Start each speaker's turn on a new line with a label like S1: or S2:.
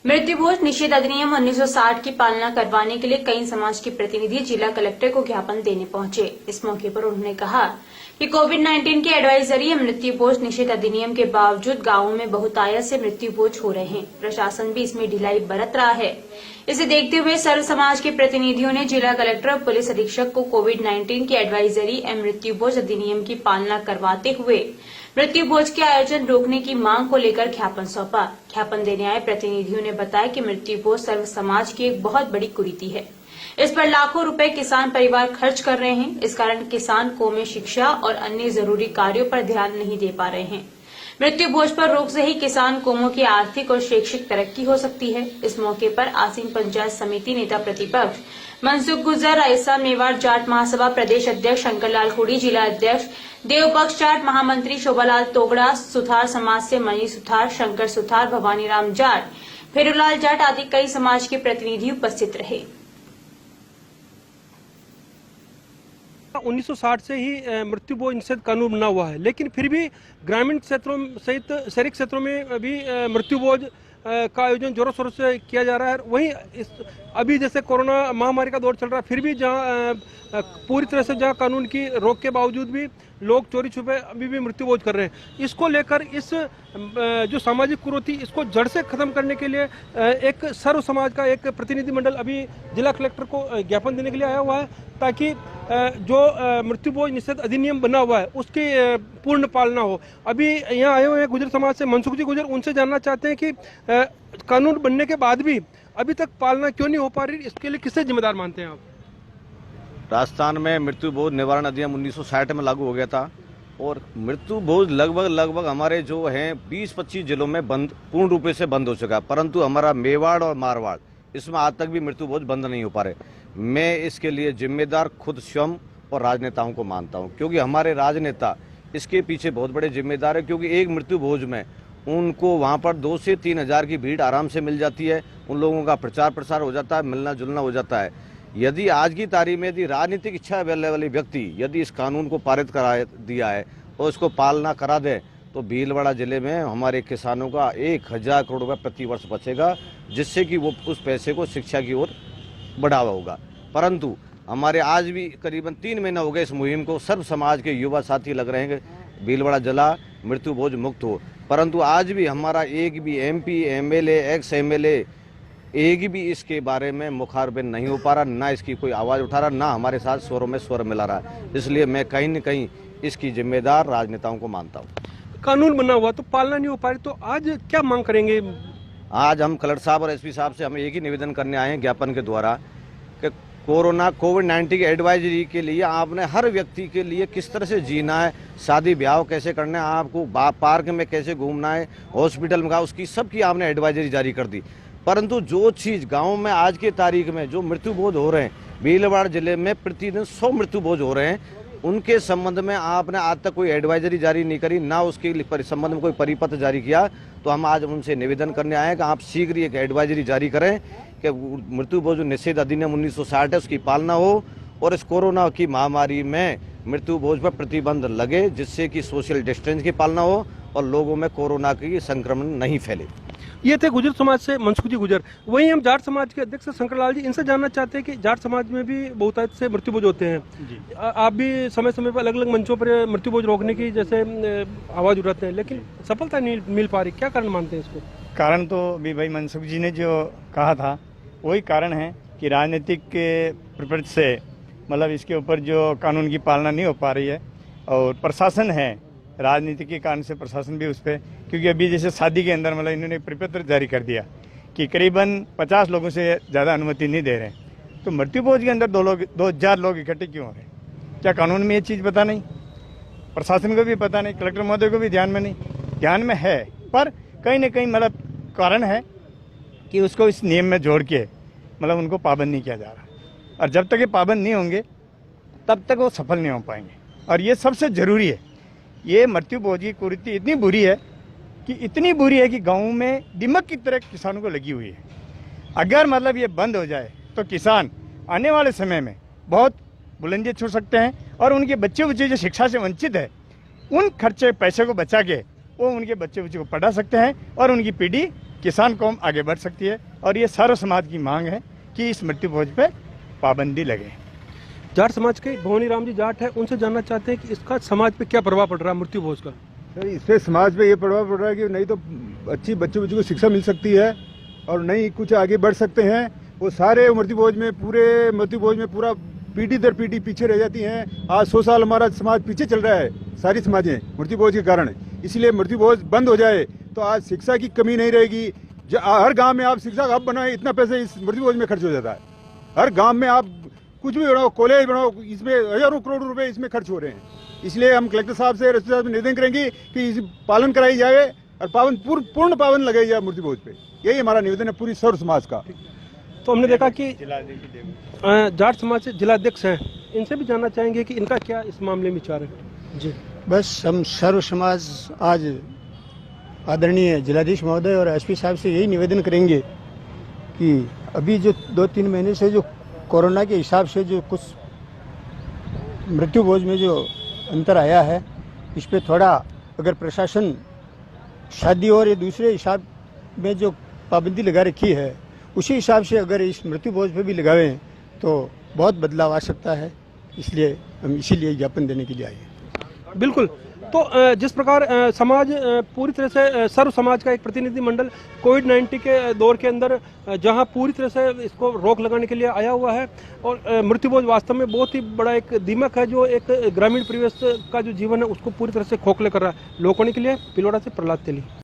S1: मृत्यु भोज निषेध अधिनियम 1960 की पालना करवाने के लिए कई समाज के प्रतिनिधि जिला कलेक्टर को ज्ञापन देने पहुंचे। इस मौके पर उन्होंने कहा कि कोविड-19 की एडवाइजरी या मृत्यु भोज निषेध अधिनियम के बावजूद गांवों में बहुतायत से मृत्यु भोज हो रहे हैं। प्रशासन भी इसमें ढिलाई बरत रहा है। इसे देखते हुए सर्व समाज के प्रतिनिधियों ने जिला कलेक्टर और पुलिस अधीक्षक को कोविड-19 की एडवाइजरी एवं मृत्यु भोज अधिनियम की पालना करवाते हुए मृत्यु भोज के आयोजन रोकने की मांग को लेकर ज्ञापन सौंपा। ज्ञापन देने आए प्रतिनिधियों ने बताया कि मृत्यु भोज सर्व समाज की एक बहुत बड़ी कुरीति है। इस पर लाखों रुपए किसान परिवार खर्च कर रहे हैं। इस कारण किसान कौमें शिक्षा और अन्य जरूरी कार्यों पर ध्यान नहीं दे पा रहे हैं। मृत्यु भोज पर रोक से ही किसान कौमों की आर्थिक और शैक्षिक तरक्की हो सकती है। इस मौके पर आसीन पंचायत समिति नेता प्रतिपक्ष मनसुख गुर्जर, राजस्थान मेवाड़ जाट महासभा प्रदेश अध्यक्ष शंकरलाल खुड़ी, जिला अध्यक्ष देवपक्ष जाट महामंत्री शोभालाल तोगड़ा, सुथार समाज से मणि सुथार, शंकर सुथार, भवानीराम जाट, फेरूलाल जाट आदि कई समाज के प्रतिनिधि उपस्थित रहे।
S2: 1960 से ही मृत्यु भोज निषेध कानून बना हुआ है, लेकिन फिर भी ग्रामीण क्षेत्रों सहित शहरी क्षेत्रों में भी मृत्यु भोज का आयोजन जोरों शोरों से किया जा रहा है। वहीं अभी जैसे कोरोना महामारी का दौर चल रहा है, फिर भी जहां पूरी तरह से जहां कानून की रोक के बावजूद भी लोग चोरी छुपे अभी भी मृत्यु भोज कर रहे हैं। इसको लेकर इस जो सामाजिक कुरीति इसको जड़ से खत्म करने के लिए एक सर्व समाज का एक प्रतिनिधिमंडल अभी जिला कलेक्टर को ज्ञापन देने के लिए आया हुआ है, ताकि जो मृत्यु भोज निषेध अधिनियम बना हुआ है उसकी पूर्ण पालना हो। अभी यहाँ आए हुए हैं गुजर समाज से मनसुख जी गुजर, उनसे जानना चाहते हैं कि कानून बनने के बाद भी अभी तक पालना क्यों नहीं हो पा रही, इसके लिए किसे जिम्मेदार मानते हैं आप?
S3: राजस्थान में मृत्यु भोज निवारण अधिनियम 1960 में लागू हो गया था और मृत्यु भोज लगभग हमारे जो हैं 20-25 जिलों में बंद पूर्ण रूप से बंद हो चुका, परंतु हमारा मेवाड़ और मारवाड़ इसमें आज तक भी मृत्यु भोज बंद नहीं हो पा रहे। मैं इसके लिए जिम्मेदार खुद स्वयं और राजनेताओं को मानता हूं, क्योंकि हमारे राजनेता इसके पीछे बहुत बड़े जिम्मेदार है। क्योंकि एक मृत्यु भोज में उनको वहां पर 2 से 3 हजार की भीड़ आराम से मिल जाती है, उन लोगों का प्रचार प्रसार हो जाता है, मिलना जुलना हो जाता है। यदि आज की तारीख में यदि राजनीतिक इच्छा वाले व्यक्ति यदि इस कानून को पारित करा दिया है और इसको पालना करा दे तो भीलवाड़ा जिले में हमारे किसानों का 1000 करोड़ रुपये प्रति वर्ष बचेगा, जिससे कि वो उस पैसे को शिक्षा की ओर बढ़ावा होगा। परंतु हमारे आज भी करीबन 3 महीना हो गए इस मुहिम को, सर्व समाज के युवा साथी लग रहे हैं कि भीलवाड़ा जिला मृत्यु भोज मुक्त हो, परंतु आज भी हमारा एक भी MP, MLA, एक्स MLA एक भी इसके बारे में मुखारबिन नहीं हो पा रहा, ना इसकी कोई आवाज़ उठा रहा, ना हमारे साथ स्वरों में स्वर मिला रहा। इसलिए मैं कहीं न कहीं इसकी जिम्मेदार राजनेताओं को मानता हूँ।
S2: कानून बना हुआ तो पालना नहीं हो पा रही, तो आज क्या मांग करेंगे?
S3: आज हम कलेक्टर साहब और SP साहब से हम एक ही निवेदन करने आए हैं ज्ञापन के द्वारा कि कोविड-19 की एडवाइजरी के लिए आपने हर व्यक्ति के लिए किस तरह से जीना है, शादी ब्याह कैसे करना है, आपको पार्क में कैसे घूमना है, हॉस्पिटल में उसकी सबकी आपने एडवाइजरी जारी कर दी। परंतु जो चीज़ गांव में आज की तारीख में जो मृत्यु भोज हो रहे हैं, भीलवाड़ा जिले में प्रतिदिन 100 मृत्यु भोज हो रहे हैं, उनके संबंध में आपने आज तक कोई एडवाइजरी जारी नहीं करी, ना उसके संबंध में कोई परिपत्र जारी किया। तो हम आज उनसे निवेदन करने आए हैं कि आप शीघ्र एक एडवाइजरी जारी करें कि मृत्यु भोज निषेध अधिनियम 1960 है उसकी पालना हो और इस कोरोना की महामारी में मृत्यु भोज पर प्रतिबंध लगे, जिससे कि सोशल डिस्टेंस की पालना हो और लोगों में कोरोना की संक्रमण नहीं फैले।
S2: ये थे गुजर समाज से मनसुख जी गुजर। वहीं हम जाट समाज के अध्यक्ष शंकरलाल जी, इनसे जानना चाहते हैं कि जाट समाज में भी बहुतायत से मृत्यु भोज होते हैं। आप भी समय समय पर अलग अलग मंचों पर मृत्यु भोज रोकने की जैसे आवाज उठाते हैं, लेकिन सफलता नहीं मिल पा रही, क्या कारण मानते हैं इसको?
S4: कारण तो भी भाई मनसुख जी ने जो कहा था वही कारण है कि राजनीतिक के प्रवृत्ति से मतलब इसके ऊपर जो कानून की पालना नहीं हो पा रही है और प्रशासन है, राजनीति के कारण से प्रशासन भी उस पर, क्योंकि अभी जैसे शादी के अंदर मतलब इन्होंने परिपत्र जारी कर दिया कि करीबन 50 लोगों से ज़्यादा अनुमति नहीं दे रहे, तो मृत्यु भोज के अंदर 2000 लोग इकट्ठे क्यों हो रहे हैं? क्या कानून में ये चीज़ पता नहीं, प्रशासन को भी पता नहीं, कलेक्टर महोदय को भी ध्यान में नहीं, ध्यान में है पर कहीं ना कहीं मतलब कारण है कि उसको इस नियम में जोड़ के मतलब उनको पाबंद नहीं किया जा रहा, और जब तक ये पाबंद नहीं होंगे तब तक वो सफल नहीं हो पाएंगे। और ये सबसे ज़रूरी है। ये मृत्यु भोज की कुरीति इतनी बुरी है कि गाँव में दिमक की तरह किसानों को लगी हुई है। अगर मतलब ये बंद हो जाए तो किसान आने वाले समय में बहुत बुलंदियाँ छू सकते हैं और उनके बच्चे जो शिक्षा से वंचित है उन खर्चे पैसे को बचा के वो उनके बच्चे को पढ़ा सकते हैं और उनकी पीढ़ी किसान कौम आगे बढ़ सकती है। और ये सर्व समाज की मांग है कि इस मृत्यु भोज पे पाबंदी लगे।
S2: जाट समाज के भवानी राम जी जाट है, उनसे जानना चाहते हैं कि इसका समाज पे क्या प्रभाव पड़ रहा है मृत्यु भोज का।
S5: सर इससे समाज पे ये प्रभाव पड़ रहा है कि नहीं तो अच्छी बच्चों को शिक्षा मिल सकती है और नहीं कुछ आगे बढ़ सकते हैं। वो सारे मृत्यु भोज में पूरा पीढ़ी दर पीढ़ी पीछे रह जाती हैं। आज 100 साल हमारा समाज पीछे चल रहा है, सारी समाजें मृत्यु भोज के कारण। इसलिए मृत्यु भोज बंद हो जाए तो आज शिक्षा की कमी नहीं रहेगी। हर गांव में आप शिक्षा हब बनाए, इतना पैसे इस मृत्यु भोज में खर्च हो जाता है। हर गांव में आप कुछ भी बनाओ, कॉलेज बनाओ, इसमें हजारों करोड़ रुपए इसमें खर्च हो रहे हैं। इसलिए हम कलेक्टर साहब से एसपी साहब से निवेदन करेंगे कि इस पालन कराई जाए और पूर्ण पाबंद लगाई जाए मृत्यु भोज पे। यही हमारा निवेदन है पूरी सर्व समाज का।
S2: तो हमने देखा कि जाट समाज से जिलाध्यक्ष हैं, इनसे भी जानना चाहेंगे कि इनका क्या इस मामले में विचार है। जी
S6: बस हम सर्व समाज आज आदरणीय जिलाधीश महोदय और एसपी साहब से यही निवेदन करेंगे कि अभी जो 2-3 महीने से जो कोरोना के हिसाब से जो कुछ मृत्यु भोज में जो अंतर आया है, इस पे थोड़ा अगर प्रशासन शादी और ये दूसरे हिसाब में जो पाबंदी लगा रखी है उसी हिसाब से अगर इस मृत्यु भोज पे भी लगावें तो बहुत बदलाव आ सकता है। इसलिए हम इसीलिए ज्ञापन देने के लिए आए हैं।
S2: बिल्कुल। तो जिस प्रकार समाज पूरी तरह से सर्व समाज का एक प्रतिनिधिमंडल कोविड-19 के दौर के अंदर जहां पूरी तरह से इसको रोक लगाने के लिए आया हुआ है और मृत्यु भोज वास्तव में बहुत ही बड़ा एक दीमक है जो एक ग्रामीण परिवेश का जो जीवन है उसको पूरी तरह से खोखले कर रहा है। लोकवाणी के लिए पिलोड़ा से प्रहलाद तेली।